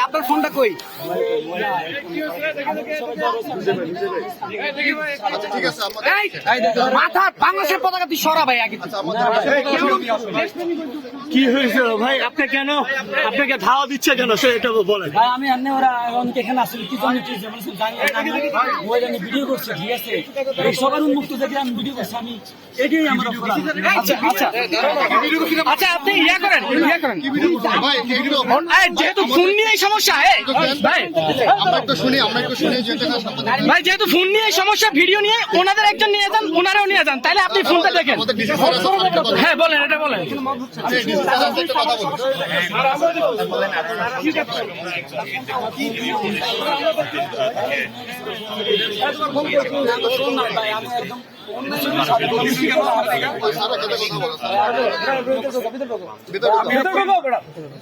আপনার ফোনটা কই? মাথা বাংলাদেশের পতাকা তুই সরা ভাই আগে। কি হয়েছে ভাই? আপনি কেন আপনাকে ধাওয়া দিচ্ছে কেন সে এটা বলেন? ভাই আমি এমনি ওরা অনেকে এখানে আসলে কি জানি জানি ভিডিও করছে, ঠিক আছে? সবার উন্মুক্ত থেকে আমি ভিডিও করছি, আমি এটাই আমার অপরাধ। আচ্ছা আপনি ইয়া করেন যেহেতু ফোন নিয়ে সমস্যা ভাই, যেহেতু ফোন নিয়ে সমস্যা, ভিডিও নিয়ে ওনাদের একজন নিয়ে যান, ওনারাও নিয়ে যান, তাহলে আপনি ফোনটা দেখেন। হ্যাঁ বলেন, এটা বলেন।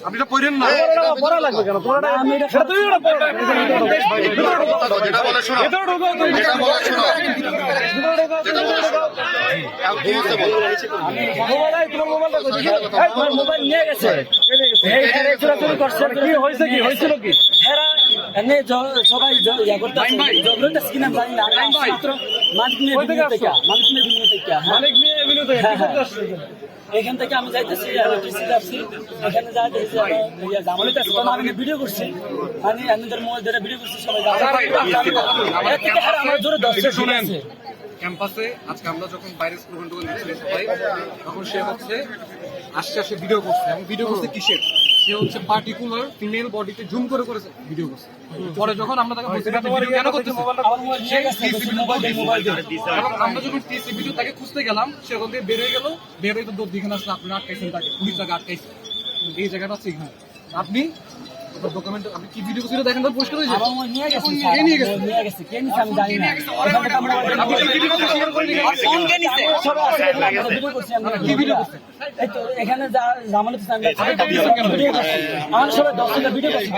আপনি পড়েন না, পড়া লাগবে কেন? আমি এটা মোবাইল নিয়ে গেছে, হয়েছিল কি সবাই এখান থেকে আমি যাইতেছি এখানে আমি ভিডিও করছি, আমি মোবাইল ধরে ভিডিও করছি, সবাই আমার জোরে 10 শুনেন। ক্যাম্পাসে আজকে আমরা যখন বাইরে স্লোগান দিচ্ছি সবাই, তখন সে হচ্ছে আসছে ভিডিও করছে, এবং ভিডিও করছে কিসের? সে হচ্ছে পার্টিকুলার ফিমেল বডিতে জুম করে করেছে ভিডিও করছে। পরে যখন আমরা তাকে বলছি ভিডিও কেন করতেছে, এবং আমরা যখন টিসি ভিডিও তাকে খুঁজতে গেলাম, সেখান থেকে বের হয়ে গেল, বের হয়ে তো দৌড় দিকে আসলে আপনারা আটকাইছেন তাকে, পুলিশ তাকে আটকাইছে। এই জায়গাটা আছে এখানে আপনি ডকুমেন্ট, আপনি কি ভিডিও ছিল দেখেন তো, পরিষ্কার হয়েছে। নিয়ে গেছে কে নিছে আমি জানি না। এখানে আমার সবাই 10টা ভিডিও করছি,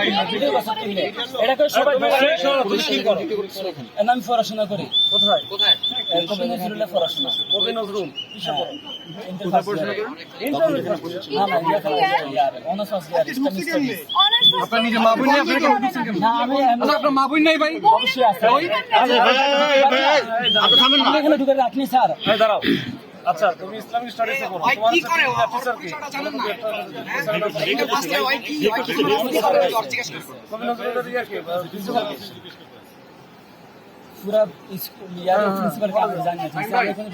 এটা করে সবাই আমি পড়াশোনা করি। কোথায়? কবি নজরুলের পড়াশোনা। কবি নজরুল আপনার নিজের মা বোন নেই, আপনার মা বোন নাই ভাই? অবশ্যই আছে। এখানে ঢুকে রাখনি স্যার। দাঁড়াও। আচ্ছা তুমি ইসলামিক স্টাডিজে পড়ো, তোমার কি করে টিচার কি জানেন না? এটা ফার্স্টে ওই কি কবি নজরুলের ইয়া কি প্রিন্সিপাল কি? পুরা ইয়ার প্রিন্সিপাল কে আমি জানি না, স্যার এখানে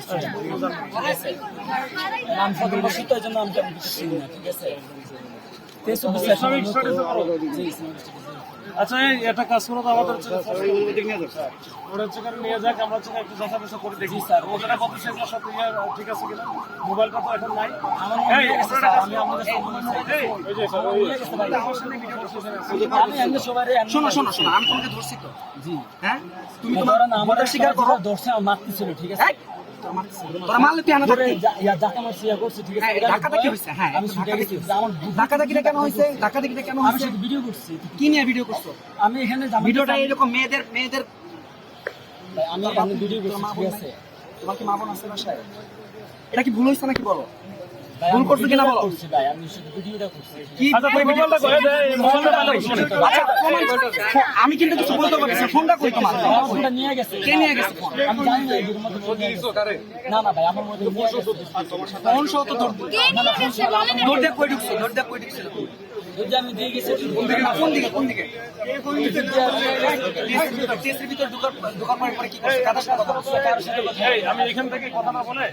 নাম ফটো বসে তো এজন্য আমি কিছু চিনি না, ঠিক আছে? ইসলামিক স্টাডিজে পড়ো। জি ইসলামিক স্টাডিজে। আচ্ছা এটা কাজ করো, আমাদের ওদিকে নিয়ে যাও স্যার, ওরা হচ্ছে নিয়ে যাক, আমরা হচ্ছে একটু যাচাই করে দেখি স্যার ওখানে কত সেগুলো সব ঠিক আছে কিনা। মোবাইলটা তো এখন নাই, শোনো আমি তোমাকে ধরছি তো। জি হ্যাঁ, তুমি আমাদের স্বীকার করো, ধরছে মারতেছিল, ঠিক আছে? আমি এখানে ভিডিওটা এরকম মেয়েদের আমি ভিডিও করছি, ঠিক আছে? তোমার কি মা বোন আছে বাসায়? এটা কি ভুল হয়েছে নাকি বলো? ভুল করছো কিনা বলো? ভাই আমি শুধু ভিডিওটা করছি। আমি কিন্তু কিছু বলতে পারছি। ফোনটা কই তোমার? ফোনটা নিয়ে গেছে। কে নিয়ে গেছে? আমি জানি না এর মধ্যে না ভাই আমার মধ্যে ফোন সহ তো দৌড় দিয়ে কই ঢুকছো? যদি আমি দিয়ে গেছি কোন দিকে টেস্টের ভিতর ঢোকার পরে কি করছো? কাদের সাথে কথা বলছো? আমি এখান থেকে কথা না বলে